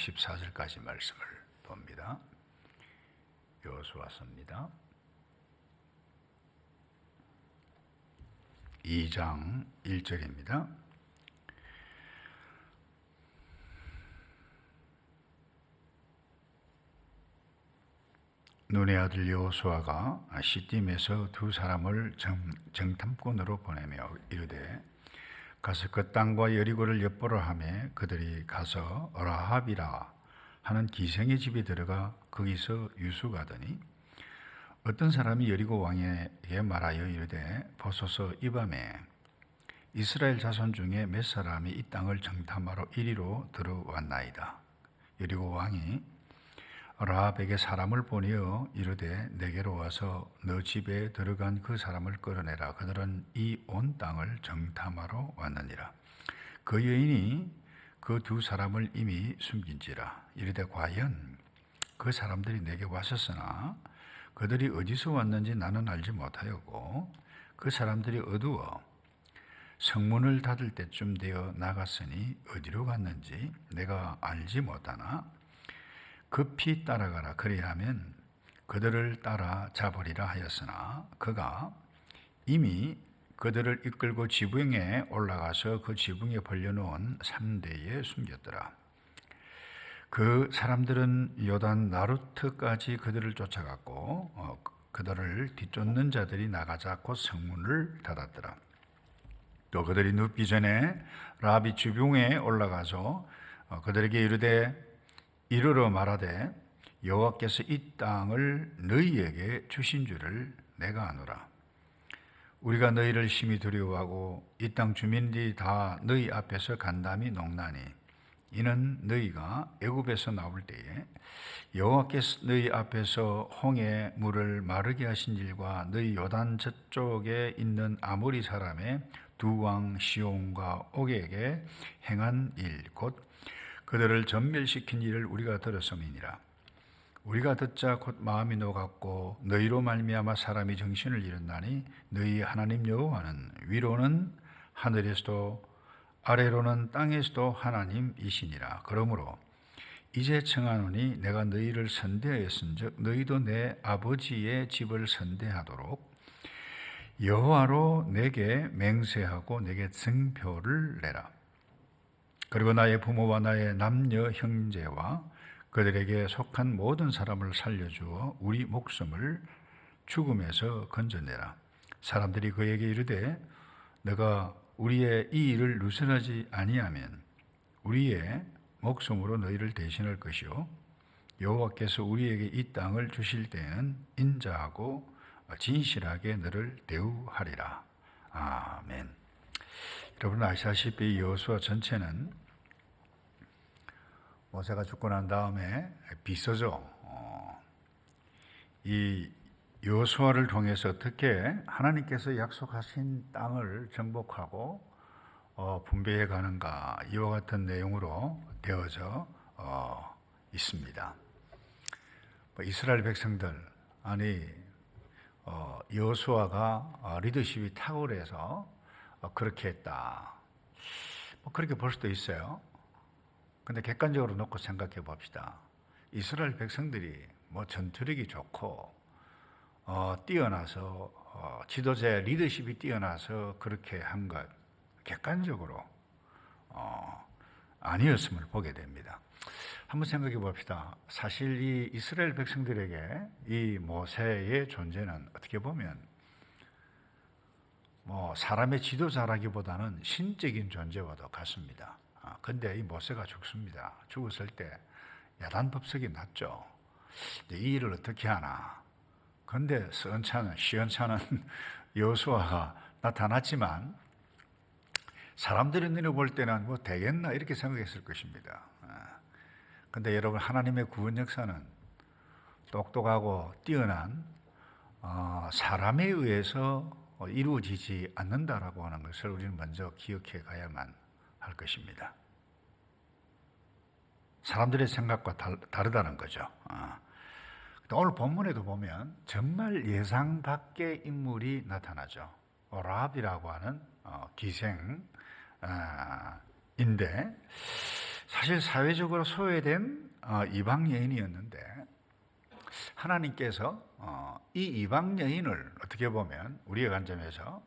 14절까지 말씀을 봅니다. 여호수아서입니다. 2장 1절입니다. 눈의 아들 여호수아가 시딤에서 두 사람을 정탐꾼으로 보내며 이르되 가서 그 땅과 여리고를 엿보러 하매 그들이 가서 라합이라 하는 기생의 집에 들어가 거기서 유숙하더니 어떤 사람이 여리고 왕에게 말하여 이르되 보소서 이 밤에 이스라엘 자손 중에 몇 사람이 이 땅을 정탐하러 이리로 들어왔나이다. 여리고 왕이 라합에게 사람을 보내어 이르되 내게로 와서 너 집에 들어간 그 사람을 끌어내라. 그들은 이 온 땅을 정탐하러 왔느니라. 그 여인이 그 두 사람을 이미 숨긴지라. 이르되 과연 그 사람들이 내게 왔었으나 그들이 어디서 왔는지 나는 알지 못하였고 그 사람들이 어두워 성문을 닫을 때쯤 되어 나갔으니 어디로 갔는지 내가 알지 못하나 급히 따라가라. 그리하면 그들을 따라 잡으리라 하였으나 그가 이미 그들을 이끌고 지붕에 올라가서 그 지붕에 벌려놓은 삼대에 숨겼더라. 그 사람들은 요단 나루트까지 그들을 쫓아갔고 그들을 뒤쫓는 자들이 나가자 곧 성문을 닫았더라. 또 그들이 눕기 전에 라합이 지붕에 올라가서 그들에게 이르러 말하되 여호와께서 이 땅을 너희에게 주신 줄을 내가 아노라. 우리가 너희를 심히 두려워하고 이 땅 주민들이 다 너희 앞에서 간담이 녹나니 이는 너희가 애굽에서 나올 때에 여호와께서 너희 앞에서 홍해 물을 마르게 하신 일과 너희 요단 저쪽에 있는 아모리 사람의 두 왕 시온과 옥에게 행한 일 곧 그들을 전멸시킨 일을 우리가 들었음이니라. 우리가 듣자 곧 마음이 녹았고 너희로 말미암아 사람이 정신을 잃었나니 너희 하나님 여호와는 위로는 하늘에서도 아래로는 땅에서도 하나님이시니라. 그러므로 이제 청하노니 내가 너희를 선대하였은즉 너희도 내 아버지의 집을 선대하도록 여호와로 내게 맹세하고 내게 증표를 내라. 그리고 나의 부모와 나의 남녀 형제와 그들에게 속한 모든 사람을 살려주어 우리 목숨을 죽음에서 건져내라. 사람들이 그에게 이르되 너가 우리의 이 일을 누설하지 아니하면 우리의 목숨으로 너희를 대신할 것이요 여호와께서 우리에게 이 땅을 주실 때에는 인자하고 진실하게 너를 대우하리라. 아멘. 여러분 아시다시피 여호수아 전체는 모세가 죽고 난 다음에 비서죠. 이 여호수아를 통해서 어떻게 하나님께서 약속하신 땅을 정복하고 분배해 가는가 이와 같은 내용으로 되어져 있습니다. 이스라엘 백성들 여호수아가 리더십이 탁월해서 그렇게 했다. 그렇게 볼 수도 있어요. 근데 객관적으로 놓고 생각해 봅시다. 이스라엘 백성들이 전투력이 좋고 뛰어나서 지도자의 리더십이 뛰어나서 그렇게 한 것 객관적으로 아니었음을 보게 됩니다. 한번 생각해 봅시다. 사실 이 이스라엘 백성들에게 이 모세의 존재는 어떻게 보면 사람의 지도자라기보다는 신적인 존재와도 같습니다. 근데 이 모세가 죽습니다. 죽었을 때 야단법석이 났죠. 이 일을 어떻게 하나. 근데 시원찮은 여호수아가 나타났지만 사람들이 눈에 볼 때는 되겠나 이렇게 생각했을 것입니다. 근데 여러분 하나님의 구원 역사는 똑똑하고 뛰어난 사람에 의해서 이루어지지 않는다라고 하는 것을 우리는 먼저 기억해 가야만 할 것입니다. 사람들의 생각과 다르다는 거죠. 오늘 본문에도 보면 정말 예상 밖의 인물이 나타나죠. 라합이라고 하는 기생인데 사실 사회적으로 소외된 이방 여인이었는데 하나님께서 이 이방 여인을 어떻게 보면 우리의 관점에서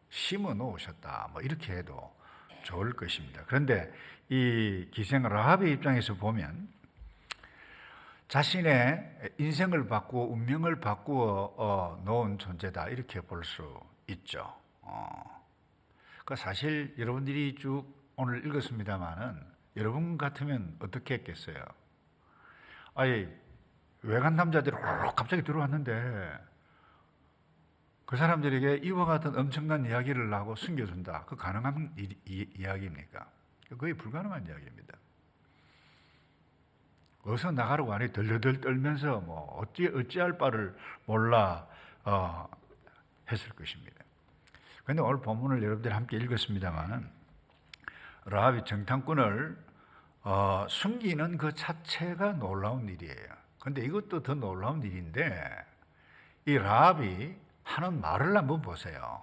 심어 놓으셨다, 뭐 이렇게 해도 좋을 것입니다. 그런데 이 기생 라합의 입장에서 보면 자신의 인생을 바꾸어 운명을 바꾸어 놓은 존재다, 이렇게 볼 수 있죠. 그 사실 여러분들이 쭉 오늘 읽었습니다마는 여러분 같으면 어떻게 했겠어요? 아니, 외간 남자들이 갑자기 들어왔는데 그 사람들에게 이와 같은 엄청난 이야기를 하고 숨겨준다. 그 가능한 이야기입니까? 거의 불가능한 이야기입니다. 어서 나가라고 하니 덜덜덜 떨면서 뭐 어찌할 바를 몰라 했을 것입니다. 그런데 오늘 본문을 여러분들이 함께 읽었습니다마는 라합이 정탐꾼을 숨기는 그 자체가 놀라운 일이에요. 그런데 이것도 더 놀라운 일인데 이 라합이 하는 말을 한번 보세요.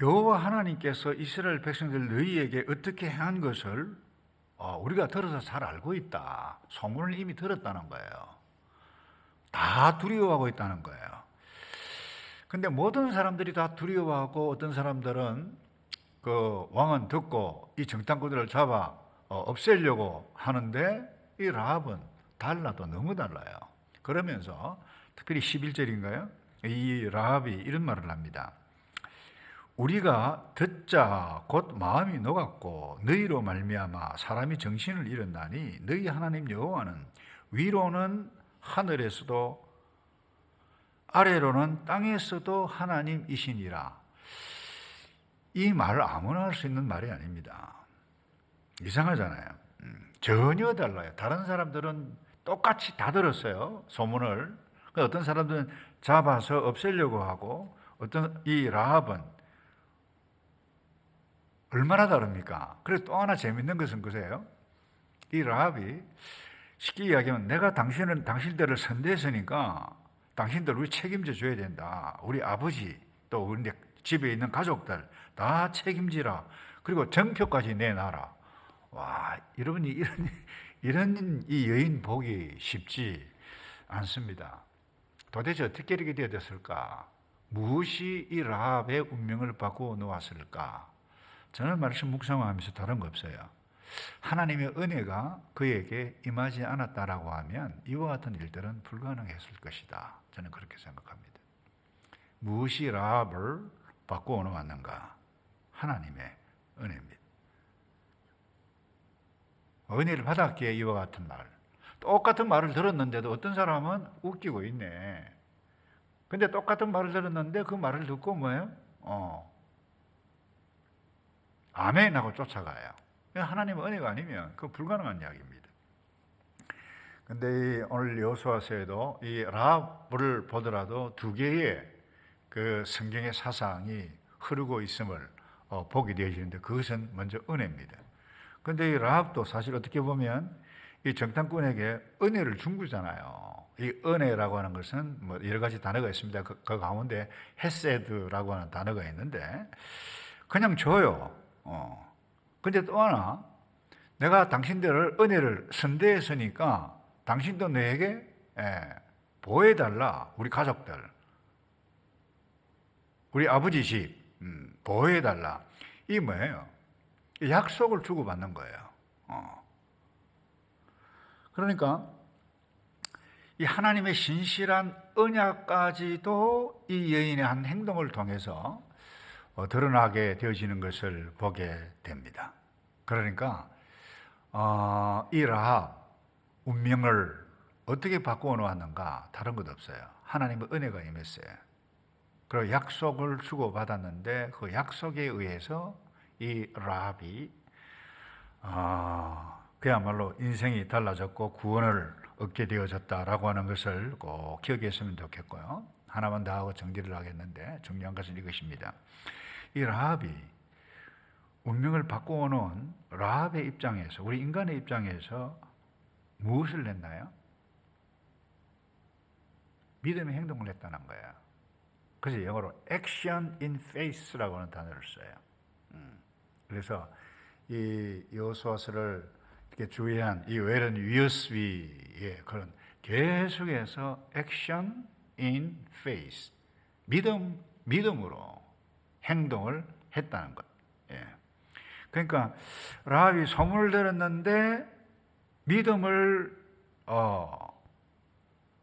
여호와 하나님께서 이스라엘 백성들 너희에게 어떻게 행한 것을 우리가 들어서 잘 알고 있다. 소문을 이미 들었다는 거예요. 다 두려워하고 있다는 거예요. 근데 모든 사람들이 다 두려워하고 어떤 사람들은 그 왕은 듣고 이 정탐꾼들을 잡아 없애려고 하는데 이 라합은 달라도 너무 달라요. 그러면서 특별히 11절인가요? 이 라합이 이런 말을 합니다. 우리가 듣자 곧 마음이 녹았고 너희로 말미암아 사람이 정신을 잃었나니 너희 하나님 여호와는 위로는 하늘에서도 아래로는 땅에서도 하나님이시니라. 이 말을 아무나 할 수 있는 말이 아닙니다. 이상하잖아요. 전혀 달라요. 다른 사람들은 똑같이 다 들었어요, 소문을. 어떤 사람들은 잡아서 없애려고 하고 어떤 이 라합은 얼마나 다릅니까? 그래서 또 하나 재밌는 것은 그세요. 이 라합이 쉽게 이야기하면 내가 당신들을 선대했으니까 당신들 우리 책임져 줘야 된다. 우리 아버지 또 우리 집에 있는 가족들 다 책임지라. 그리고 정표까지 내놔라. 와, 여러분이 이런 이 여인 보기 쉽지 않습니다. 도대체 어떻게 이렇게 되었을까? 무엇이 이 라합의 운명을 바꾸어 놓았을까? 저는 말씀 묵상하면서 다른 거 없어요. 하나님의 은혜가 그에게 임하지 않았다라고 하면 이와 같은 일들은 불가능했을 것이다. 저는 그렇게 생각합니다. 무엇이 라합을 바꾸어 놓았는가? 하나님의 은혜입니다. 은혜를 받았기에 이와 같은 말. 똑같은 말을 들었는데도 어떤 사람은 웃기고 있네. 근데 똑같은 말을 들었는데 그 말을 듣고 뭐예요? 아멘 하고 쫓아가요. 하나님의 은혜가 아니면 그 불가능한 이야기입니다. 근데 오늘 여호수아서에도 이 라합을 보더라도 두 개의 그 성경의 사상이 흐르고 있음을 보게 되어지는데 그것은 먼저 은혜입니다. 근데 이 라합도 사실 어떻게 보면 이 정탐꾼에게 은혜를 준 거잖아요. 이 은혜라고 하는 것은 뭐 여러 가지 단어가 있습니다. 그 가운데 헤세드라고 하는 단어가 있는데 그냥 줘요. 근데 또 하나, 내가 당신들을 은혜를 선대했으니까 당신도 내게 보호해달라. 우리 가족들, 우리 아버지 집 보호해달라. 이 뭐예요? 약속을 주고받는 거예요. 그러니까 이 하나님의 신실한 언약까지도 이 여인의 한 행동을 통해서 드러나게 되어지는 것을 보게 됩니다. 그러니까 이 라합 운명을 어떻게 바꾸어 놓았는가? 다른 것 없어요. 하나님의 은혜가 임했어요. 그리고 약속을 주고받았는데 그 약속에 의해서 이 라합이 그야말로 인생이 달라졌고 구원을 얻게 되어졌다라고 하는 것을 꼭 기억했으면 좋겠고요. 하나만 더 하고 정리를 하겠는데 중요한 것은 이것입니다. 이 라합이 운명을 바꾸어 놓은 라합의 입장에서, 우리 인간의 입장에서 무엇을 했나요? 믿음의 행동을 했다는 거예요. 그래서 영어로 action in faith라고 하는 단어를 써요. 그래서 이 여호수아서를 이렇게 주의한 이 웰은 위어스비의 그런 계속해서 액션 인 페이스, 믿음으로 행동을 했다는 것. 예. 그러니까 라합이 소문을 들었는데 믿음을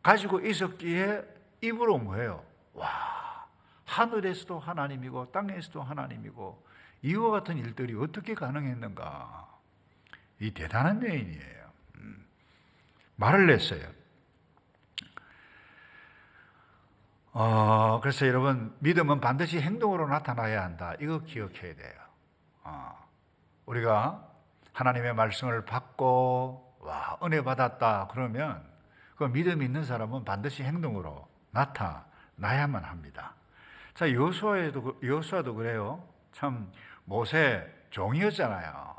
가지고 있었기에 입으로 뭐예요? 와, 하늘에서도 하나님이고 땅에서도 하나님이고 이와 같은 일들이 어떻게 가능했는가? 이 대단한 여인이에요. 말을 냈어요. 그래서 여러분, 믿음은 반드시 행동으로 나타나야 한다. 이거 기억해야 돼요. 우리가 하나님의 말씀을 받고 와, 은혜 받았다 그러면 그 믿음 있는 사람은 반드시 행동으로 나타나야만 합니다. 자, 여호수아도 그래요. 참 모세 종이었잖아요.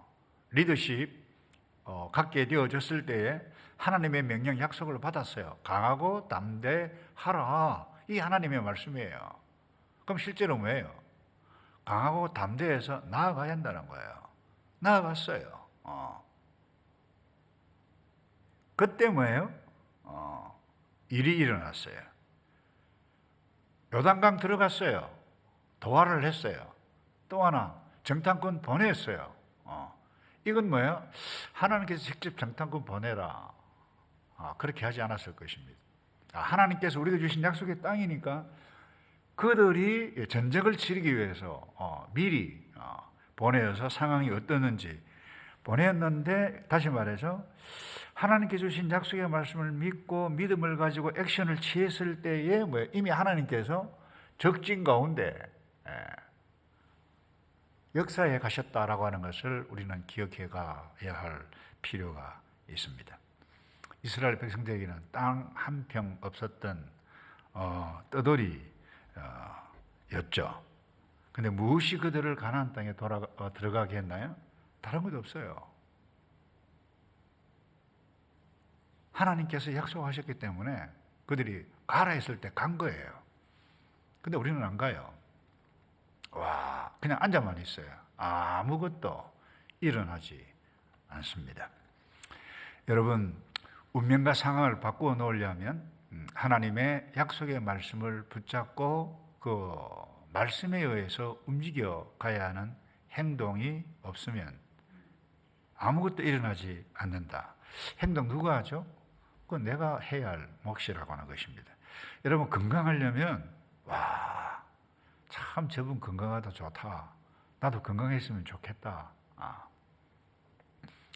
리더십 갖게 되어졌을 때에 하나님의 명령 약속을 받았어요. 강하고 담대하라. 이 하나님의 말씀이에요. 그럼 실제로 뭐예요? 강하고 담대해서 나아가야 한다는 거예요. 나아갔어요. 그때 뭐예요? 일이 일어났어요. 요단강 들어갔어요. 도활을 했어요. 또 하나 정탐꾼 보냈어요. 이건 뭐예요? 하나님께서 직접 정탐꾼 보내라. 그렇게 하지 않았을 것입니다. 하나님께서 우리가 주신 약속의 땅이니까 그들이 전쟁을 치르기 위해서 미리 보내어서 상황이 어떠는지 보냈는데, 다시 말해서 하나님께 주신 약속의 말씀을 믿고 믿음을 가지고 액션을 취했을 때에 이미 하나님께서 적진 가운데 역사에 가셨다라고 하는 것을 우리는 기억해 가야 할 필요가 있습니다. 이스라엘 백성들에게는 땅 한 평 없었던 떠돌이였죠. 근데 무엇이 그들을 가나안 땅에 들어가게 했나요? 다른 것도 없어요. 하나님께서 약속하셨기 때문에 그들이 가라 했을 때 간 거예요. 근데 우리는 안 가요. 와, 그냥 앉아만 있어요. 아무것도 일어나지 않습니다. 여러분, 운명과 상황을 바꾸어 놓으려면 하나님의 약속의 말씀을 붙잡고 그 말씀에 의해서 움직여 가야 하는 행동이 없으면 아무것도 일어나지 않는다. 행동 누가 하죠? 그건 내가 해야 할 몫이라고 하는 것입니다. 여러분, 건강하려면 와, 참 저분 건강하다, 좋다. 나도 건강했으면 좋겠다.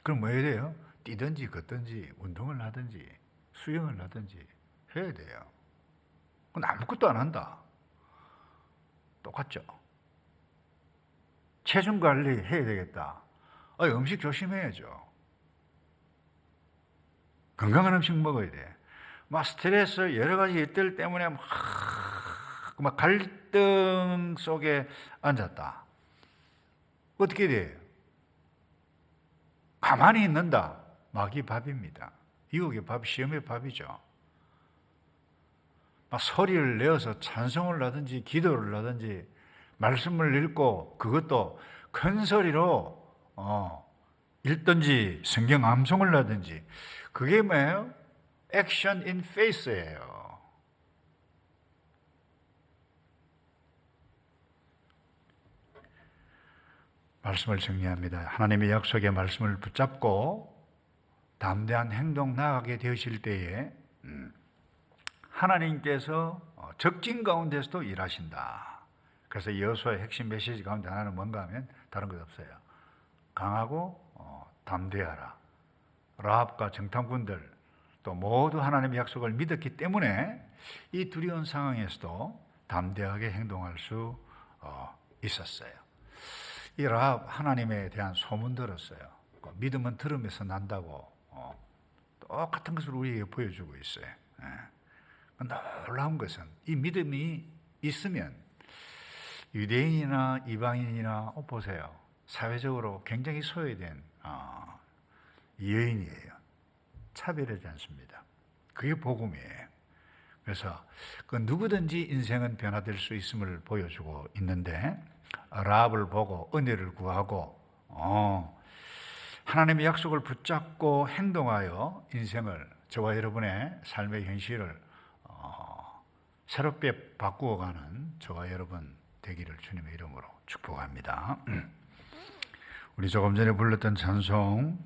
그럼 뭐 해야 돼요? 뛰든지 걷든지 운동을 하든지 수영을 하든지 해야 돼요. 그건 아무것도 안 한다. 똑같죠? 체중 관리 해야 되겠다. 음식 조심해야죠. 건강한 음식 먹어야 돼. 스트레스 여러 가지 일들 때문에 막 갈등 속에 앉았다. 어떻게 돼요? 가만히 있는다. 마귀 밥입니다. 유혹의 밥, 시험의 밥이죠. 소리를 내어서 찬송을 하든지 기도를 하든지 말씀을 읽고 그것도 큰 소리로 읽든지 성경 암송을 하든지 그게 뭐예요? 액션 인 페이스예요. 말씀을 정리합니다. 하나님의 약속의 말씀을 붙잡고 담대한 행동 나아가게 되실 때에 하나님께서 적진 가운데서도 일하신다. 그래서 여호수아의 핵심 메시지 가운데 하나는 뭔가 하면 다른 것 없어요. 강하고 담대하라. 라합과 정탐꾼들 또 모두 하나님의 약속을 믿었기 때문에 이 두려운 상황에서도 담대하게 행동할 수 있었어요. 이 라합 하나님에 대한 소문 들었어요. 믿음은 들으면서 난다고 똑같은 것을 우리에게 보여주고 있어요. 놀라운 것은 이 믿음이 있으면 유대인이나 이방인이나 보세요. 사회적으로 굉장히 소외된 여인이에요. 차별하지 않습니다. 그게 복음이에요. 그래서 그 누구든지 인생은 변화될 수 있음을 보여주고 있는데 라합을 보고 은혜를 구하고 하나님의 약속을 붙잡고 행동하여 인생을, 저와 여러분의 삶의 현실을 새롭게 바꾸어가는 저와 여러분 되기를 주님의 이름으로 축복합니다. 우리 조금 전에 불렀던 찬송